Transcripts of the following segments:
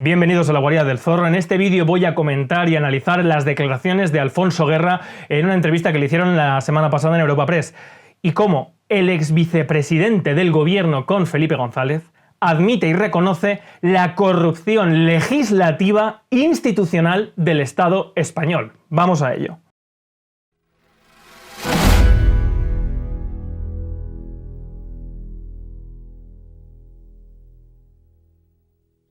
Bienvenidos a la Guarida del Zorro. En este vídeo voy a comentar y analizar las declaraciones de Alfonso Guerra en una entrevista que le hicieron la semana pasada en Europa Press y cómo el ex vicepresidente del gobierno con Felipe González admite y reconoce la corrupción legislativa institucional del Estado español. Vamos a ello.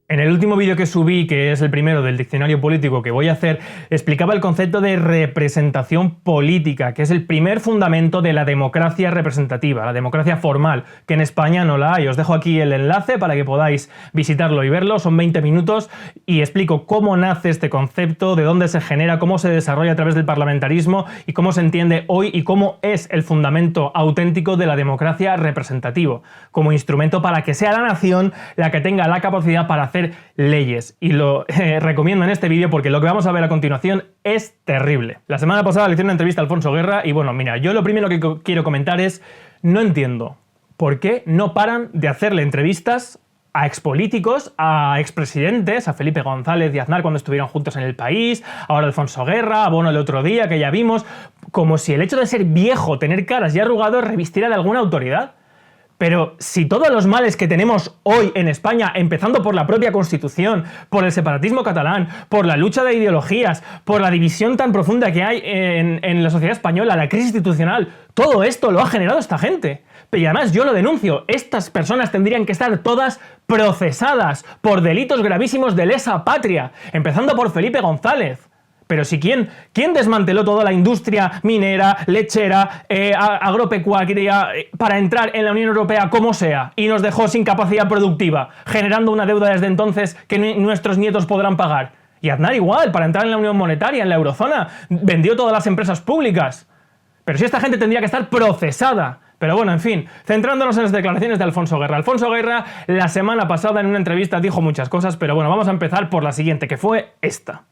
En el último vídeo que subí, que es el primero del diccionario político que voy a hacer, explicaba el concepto de representación política, que es el primer fundamento de la democracia representativa, la democracia formal, que en España no la hay. Os dejo aquí el enlace para que podáis visitarlo y verlo, son 20 minutos y explico cómo nace este concepto, de dónde se genera, cómo se desarrolla a través del parlamentarismo y cómo se entiende hoy y cómo es el fundamento auténtico de la democracia representativa, como instrumento para que sea la nación la que tenga la capacidad para hacer leyes, y lo recomiendo en este vídeo porque lo que vamos a ver a continuación es terrible. La semana pasada le hice una entrevista a Alfonso Guerra y bueno, mira, yo lo primero que quiero comentar es, no entiendo por qué no paran de hacerle entrevistas a expolíticos, a expresidentes, a Felipe González y Aznar cuando estuvieron juntos en El País, ahora Alfonso Guerra, a Bono el otro día que ya vimos, como si el hecho de ser viejo, tener caras y arrugados revistiera de alguna autoridad. Pero si todos los males que tenemos hoy en España, empezando por la propia Constitución, por el separatismo catalán, por la lucha de ideologías, por la división tan profunda que hay en la sociedad española, la crisis institucional, todo esto lo ha generado esta gente. Y además yo lo denuncio, estas personas tendrían que estar todas procesadas por delitos gravísimos de lesa patria, empezando por Felipe González. Pero si ¿quién desmanteló toda la industria minera, lechera, agropecuaria para entrar en la Unión Europea como sea y nos dejó sin capacidad productiva, generando una deuda desde entonces que nuestros nietos podrán pagar? Y Aznar igual, para entrar en la Unión Monetaria, en la Eurozona, vendió todas las empresas públicas. Pero si esta gente tendría que estar procesada. Pero bueno, en fin, centrándonos en las declaraciones de Alfonso Guerra. Alfonso Guerra la semana pasada en una entrevista dijo muchas cosas, pero bueno, vamos a empezar por la siguiente, que fue esta.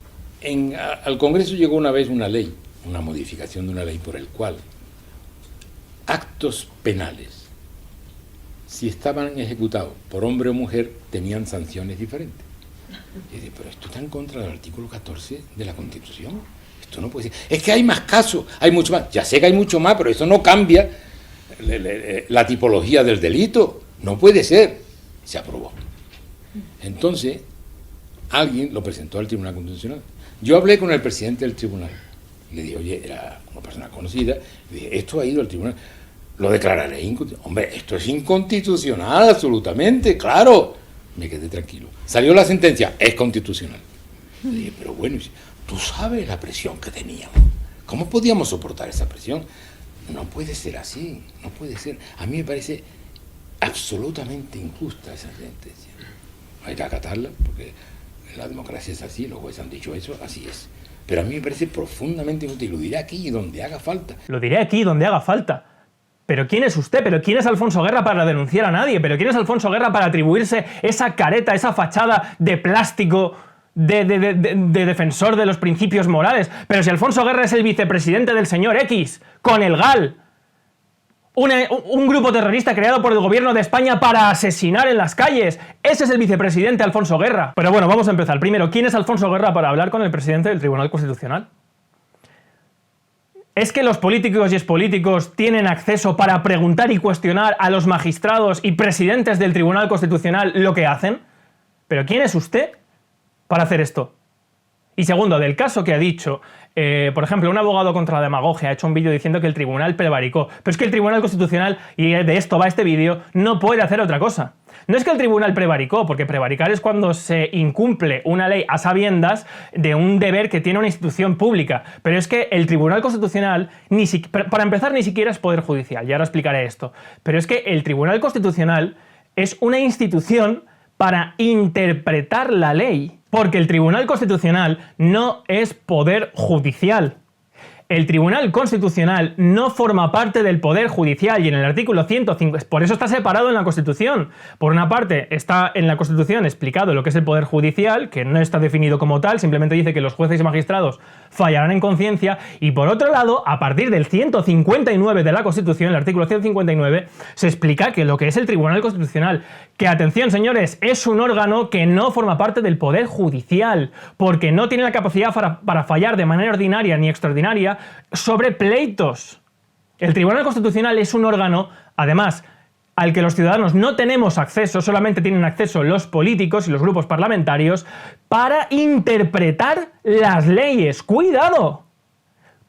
Al Congreso llegó una vez una ley, una modificación de una ley por el cual actos penales, si estaban ejecutados por hombre o mujer, tenían sanciones diferentes. Y dice, pero esto está en contra del artículo 14 de la Constitución. Esto no puede ser. Es que hay más casos, hay mucho más. Ya sé que hay mucho más, pero eso no cambia la tipología del delito. No puede ser. Se aprobó. Entonces, alguien lo presentó al Tribunal Constitucional. Yo hablé con el presidente del tribunal, le dije, oye, era una persona conocida, le dije, esto ha ido al tribunal, lo declararé inconstitucional. Hombre, esto es inconstitucional, absolutamente, claro. Me quedé tranquilo. Salió la sentencia, es constitucional. Le dije, pero bueno, tú sabes la presión que teníamos. ¿Cómo podíamos soportar esa presión? No puede ser así, no puede ser. A mí me parece absolutamente injusta esa sentencia. Hay que acatarla, porque la democracia es así, los jueces han dicho eso, así es. Pero a mí me parece profundamente inútil, lo diré aquí donde haga falta. Lo diré aquí donde haga falta. ¿Pero quién es usted? ¿Pero quién es Alfonso Guerra para denunciar a nadie? ¿Pero quién es Alfonso Guerra para atribuirse esa careta, esa fachada de plástico de defensor de los principios morales? Pero si Alfonso Guerra es el vicepresidente del señor X, con el GAL, un grupo terrorista creado por el gobierno de España para asesinar en las calles. Ese es el vicepresidente Alfonso Guerra. Pero bueno, vamos a empezar. Primero, ¿quién es Alfonso Guerra para hablar con el presidente del Tribunal Constitucional? ¿Es que los políticos y expolíticos tienen acceso para preguntar y cuestionar a los magistrados y presidentes del Tribunal Constitucional lo que hacen? ¿Pero quién es usted para hacer esto? Y segundo, del caso que ha dicho, por ejemplo, un abogado contra la demagogia ha hecho un vídeo diciendo que el tribunal prevaricó. Pero es que el Tribunal Constitucional, y de esto va este vídeo, no puede hacer otra cosa. No es que el tribunal prevaricó, porque prevaricar es cuando se incumple una ley a sabiendas de un deber que tiene una institución pública. Pero es que el Tribunal Constitucional, para empezar, ni siquiera es poder judicial, y ahora explicaré esto. Pero es que el Tribunal Constitucional es una institución para interpretar la ley. Porque el Tribunal Constitucional no es poder judicial. el Tribunal Constitucional no forma parte del Poder Judicial y en el artículo 105, por eso está separado en la Constitución. Por una parte está en la Constitución explicado lo que es el Poder Judicial, que no está definido como tal, simplemente dice que los jueces y magistrados fallarán en conciencia, y por otro lado, a partir del 159 de la Constitución, el artículo 159, se explica que lo que es el Tribunal Constitucional, que atención señores, es un órgano que no forma parte del Poder Judicial, porque no tiene la capacidad para fallar de manera ordinaria ni extraordinaria sobre pleitos. El Tribunal Constitucional es un órgano, además, al que los ciudadanos no tenemos acceso, solamente tienen acceso los políticos y los grupos parlamentarios, para interpretar las leyes. ¡Cuidado!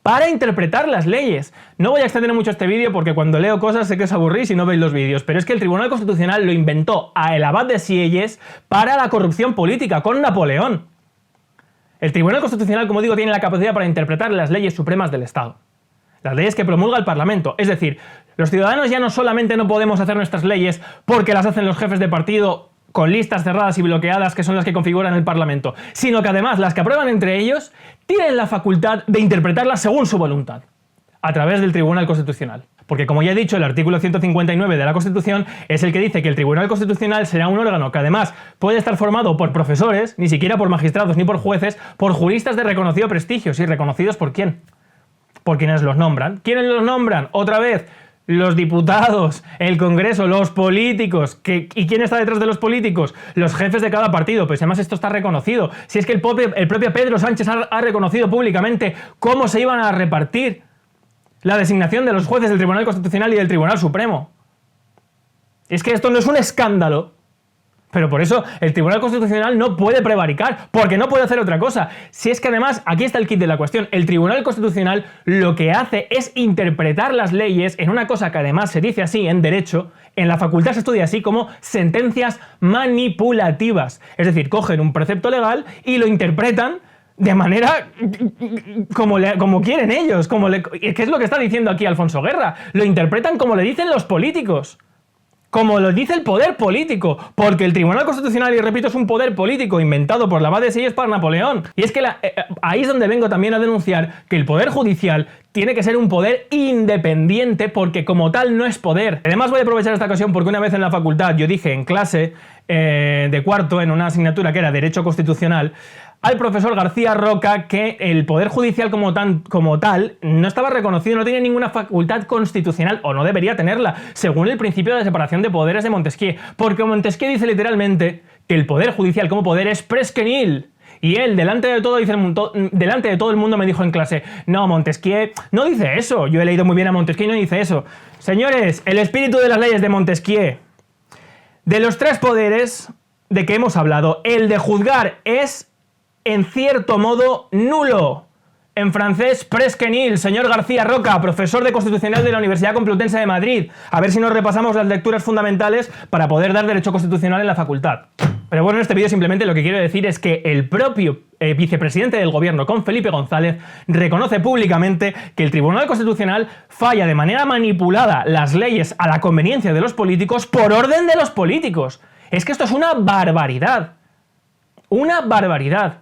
Para interpretar las leyes. No voy a extender mucho este vídeo porque cuando leo cosas sé que os aburrís y no veis los vídeos, pero es que el Tribunal Constitucional lo inventó a el abad de Sieyes para la corrupción política, con Napoleón. El Tribunal Constitucional, como digo, tiene la capacidad para interpretar las leyes supremas del Estado. Las leyes que promulga el Parlamento. Es decir, los ciudadanos ya no solamente no podemos hacer nuestras leyes porque las hacen los jefes de partido con listas cerradas y bloqueadas que son las que configuran el Parlamento, sino que además las que aprueban entre ellos tienen la facultad de interpretarlas según su voluntad, a través del Tribunal Constitucional. Porque como ya he dicho, el artículo 159 de la Constitución es el que dice que el Tribunal Constitucional será un órgano que además puede estar formado por profesores, ni siquiera por magistrados ni por jueces, por juristas de reconocido prestigio. ¿Sí? ¿Reconocidos por quién? Por quienes los nombran. ¿Quiénes los nombran? Otra vez, los diputados, el Congreso, los políticos. ¿Y quién está detrás de los políticos? Los jefes de cada partido. Pues además esto está reconocido. Si es que el propio Pedro Sánchez ha reconocido públicamente cómo se iban a repartir la designación de los jueces del Tribunal Constitucional y del Tribunal Supremo. Es que esto no es un escándalo. Pero por eso el Tribunal Constitucional no puede prevaricar, porque no puede hacer otra cosa. Si es que además, aquí está el kit de la cuestión, el Tribunal Constitucional lo que hace es interpretar las leyes en una cosa que además se dice así en derecho, en la facultad se estudia así como sentencias manipulativas. Es decir, cogen un precepto legal y lo interpretan de manera como quieren ellos. ¿Qué es lo que está diciendo aquí Alfonso Guerra? Lo interpretan como le dicen los políticos. Como lo dice el poder político, porque el Tribunal Constitucional, y repito, es un poder político inventado por la abad de Sieyes para Napoleón. Y es que ahí es donde vengo también a denunciar que el poder judicial tiene que ser un poder independiente, porque como tal no es poder. Además voy a aprovechar esta ocasión porque una vez en la facultad yo dije en clase de cuarto, en una asignatura que era Derecho Constitucional, al profesor García Roca que el Poder Judicial como tal no estaba reconocido, no tenía ninguna facultad constitucional, o no debería tenerla, según el principio de separación de poderes de Montesquieu, porque Montesquieu dice literalmente que el Poder Judicial como poder es presque y él, delante de todo el mundo me dijo en clase, no, Montesquieu no dice eso, yo he leído muy bien a Montesquieu y no dice eso. Señores, el espíritu de las leyes de Montesquieu, de los tres poderes de que hemos hablado, el de juzgar es en cierto modo nulo. En francés, presque nil. Señor García Roca, profesor de Constitucional de la Universidad Complutense de Madrid. A ver si nos repasamos las lecturas fundamentales para poder dar Derecho Constitucional en la facultad. Pero bueno, en este vídeo simplemente lo que quiero decir es que el propio vicepresidente del gobierno, con Felipe González, reconoce públicamente que el Tribunal Constitucional falla de manera manipulada las leyes a la conveniencia de los políticos por orden de los políticos. Es que esto es una barbaridad. Una barbaridad.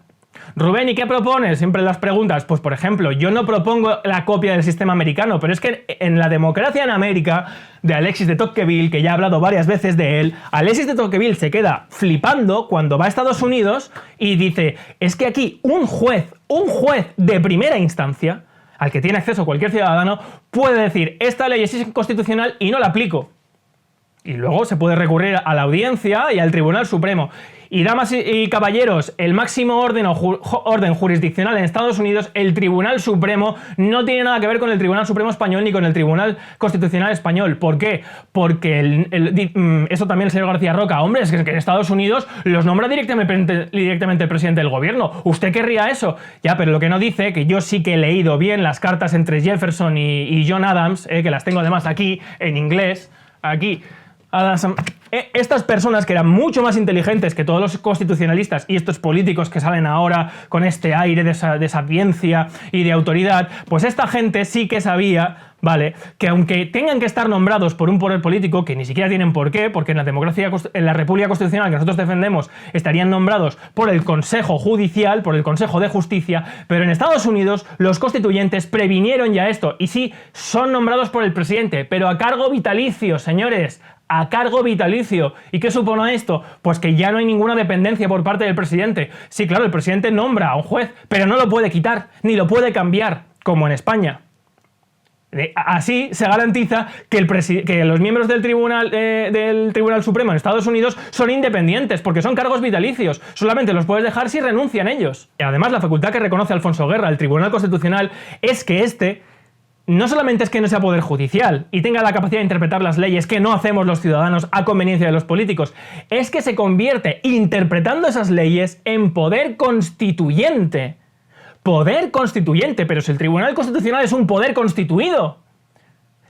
Rubén, ¿y qué propones? Siempre las preguntas. Pues por ejemplo, yo no propongo la copia del sistema americano, pero es que en la democracia en América, de Alexis de Tocqueville, que ya he hablado varias veces de él, Alexis de Tocqueville se queda flipando cuando va a Estados Unidos y dice, es que aquí un juez de primera instancia, al que tiene acceso cualquier ciudadano, puede decir, esta ley es inconstitucional y no la aplico. Y luego se puede recurrir a la audiencia y al Tribunal Supremo. Y damas y caballeros, el máximo orden jurisdiccional en Estados Unidos, el Tribunal Supremo, no tiene nada que ver con el Tribunal Supremo español ni con el Tribunal Constitucional español. ¿Por qué? Porque eso también el señor García Roca, hombre, es que en Estados Unidos los nombra directamente el presidente del gobierno. ¿Usted querría eso? Ya, pero lo que no dice, que yo sí que he leído bien las cartas entre Jefferson y John Adams, que las tengo además aquí en inglés, aquí. Estas personas que eran mucho más inteligentes que todos los constitucionalistas y estos políticos que salen ahora con este aire de sapiencia y de autoridad, pues esta gente sí que sabía, ¿vale?, que aunque tengan que estar nombrados por un poder político, que ni siquiera tienen por qué, porque en la democracia, en la República Constitucional que nosotros defendemos, estarían nombrados por el Consejo Judicial, por el Consejo de Justicia, pero en Estados Unidos los constituyentes previnieron ya esto, y sí, son nombrados por el presidente, pero a cargo vitalicio, señores, a cargo vitalicio. ¿Y qué supone esto? Pues que ya no hay ninguna dependencia por parte del presidente. Sí, claro, el presidente nombra a un juez, pero no lo puede quitar, ni lo puede cambiar, como en España. Así se garantiza que los miembros del Tribunal Supremo en Estados Unidos son independientes, porque son cargos vitalicios. Solamente los puedes dejar si renuncian ellos. Y además, la facultad que reconoce Alfonso Guerra, el Tribunal Constitucional, es que no solamente es que no sea poder judicial y tenga la capacidad de interpretar las leyes que no hacemos los ciudadanos a conveniencia de los políticos, es que se convierte, interpretando esas leyes, en poder constituyente. Poder constituyente, pero si el Tribunal Constitucional es un poder constituido.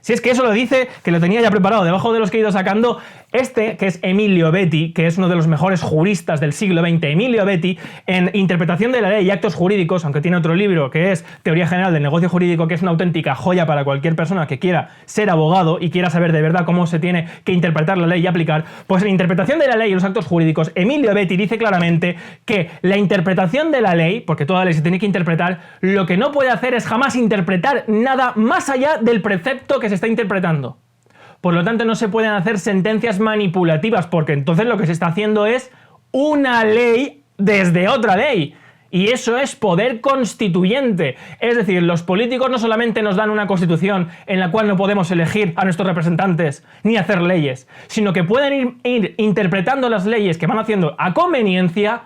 Si es que eso lo dice, que lo tenía ya preparado debajo de los que he ido sacando, que es Emilio Betti, que es uno de los mejores juristas del siglo XX, Emilio Betti, en Interpretación de la Ley y Actos Jurídicos, aunque tiene otro libro que es Teoría General del Negocio Jurídico, que es una auténtica joya para cualquier persona que quiera ser abogado y quiera saber de verdad cómo se tiene que interpretar la ley y aplicar, pues en Interpretación de la Ley y los Actos Jurídicos, Emilio Betti dice claramente que la interpretación de la ley, porque toda ley se tiene que interpretar, lo que no puede hacer es jamás interpretar nada más allá del precepto que se está interpretando. Por lo tanto, no se pueden hacer sentencias manipulativas, porque entonces lo que se está haciendo es una ley desde otra ley. Y eso es poder constituyente. Es decir, los políticos no solamente nos dan una constitución en la cual no podemos elegir a nuestros representantes ni hacer leyes, sino que pueden ir interpretando las leyes que van haciendo a conveniencia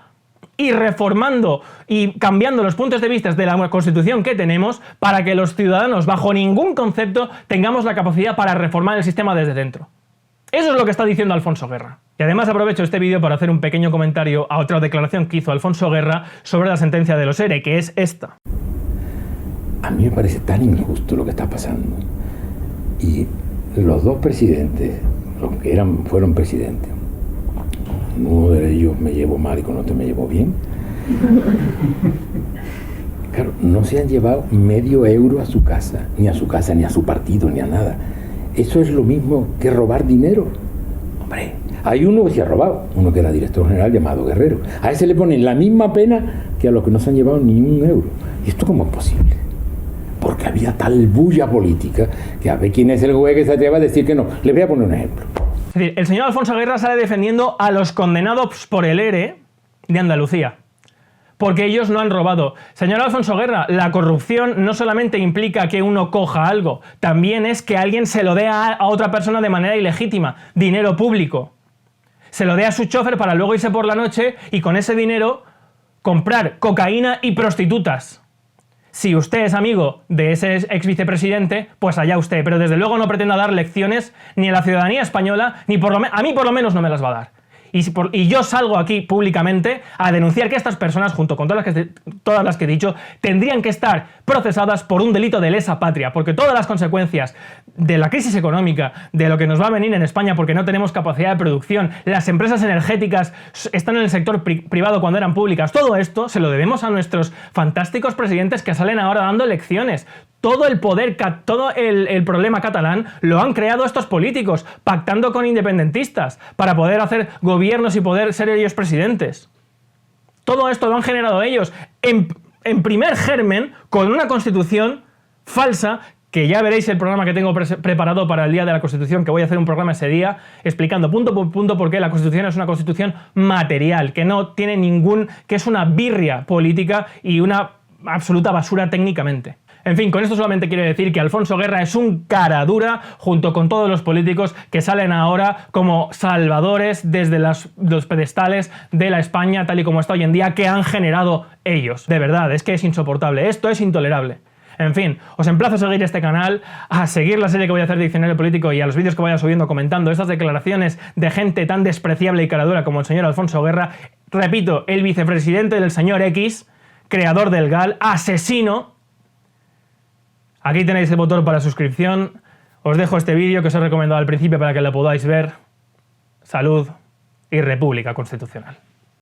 y reformando y cambiando los puntos de vista de la Constitución que tenemos para que los ciudadanos, bajo ningún concepto, tengamos la capacidad para reformar el sistema desde dentro. Eso es lo que está diciendo Alfonso Guerra. Y además aprovecho este vídeo para hacer un pequeño comentario a otra declaración que hizo Alfonso Guerra sobre la sentencia de los ERE, que es esta. A mí me parece tan injusto lo que está pasando. Y los dos presidentes, los que fueron presidentes, uno de ellos me llevo mal y con otro me llevo bien. Claro, no se han llevado medio euro a su casa, ni a su partido, ni a nada. Eso es lo mismo que robar dinero. Hombre, hay uno que se ha robado, uno que era director general llamado Guerrero. A ese le ponen la misma pena que a los que no se han llevado ni un euro. ¿Y esto cómo es posible? Porque había tal bulla política que a ver quién es el güey que se atreva a decir que no. Le voy a poner un ejemplo. Es decir, el señor Alfonso Guerra sale defendiendo a los condenados por el ERE de Andalucía, porque ellos no han robado. Señor Alfonso Guerra, la corrupción no solamente implica que uno coja algo, también es que alguien se lo dé a otra persona de manera ilegítima, dinero público. Se lo dé a su chofer para luego irse por la noche y con ese dinero comprar cocaína y prostitutas. Si usted es amigo de ese ex vicepresidente, pues allá usted, pero desde luego no pretenda dar lecciones ni a la ciudadanía española, ni a mí por lo menos no me las va a dar. Y yo salgo aquí públicamente a denunciar que estas personas, junto con todas las que he dicho, tendrían que estar procesadas por un delito de lesa patria, porque todas las consecuencias de la crisis económica, de lo que nos va a venir en España porque no tenemos capacidad de producción, las empresas energéticas están en el sector privado cuando eran públicas, todo esto se lo debemos a nuestros fantásticos presidentes que salen ahora dando lecciones. Todo el poder, todo el problema catalán lo han creado estos políticos, pactando con independentistas para poder hacer gobiernos y poder ser ellos presidentes. Todo esto lo han generado ellos en primer germen con una constitución falsa, que ya veréis el programa que tengo preparado para el Día de la Constitución, que voy a hacer un programa ese día explicando punto por punto por qué la Constitución es una constitución material, que no tiene que es una birria política y una absoluta basura técnicamente. En fin, con esto solamente quiero decir que Alfonso Guerra es un cara dura junto con todos los políticos que salen ahora como salvadores desde los pedestales de la España tal y como está hoy en día que han generado ellos. De verdad, es que es insoportable, esto es intolerable. En fin, os emplazo a seguir este canal, a seguir la serie que voy a hacer de Diccionario Político y a los vídeos que vaya subiendo comentando estas declaraciones de gente tan despreciable y cara dura como el señor Alfonso Guerra. Repito, el vicepresidente del señor X, creador del GAL, asesino. Aquí tenéis el botón para suscripción. Os dejo este vídeo que os he recomendado al principio para que lo podáis ver. salud y república constitucional.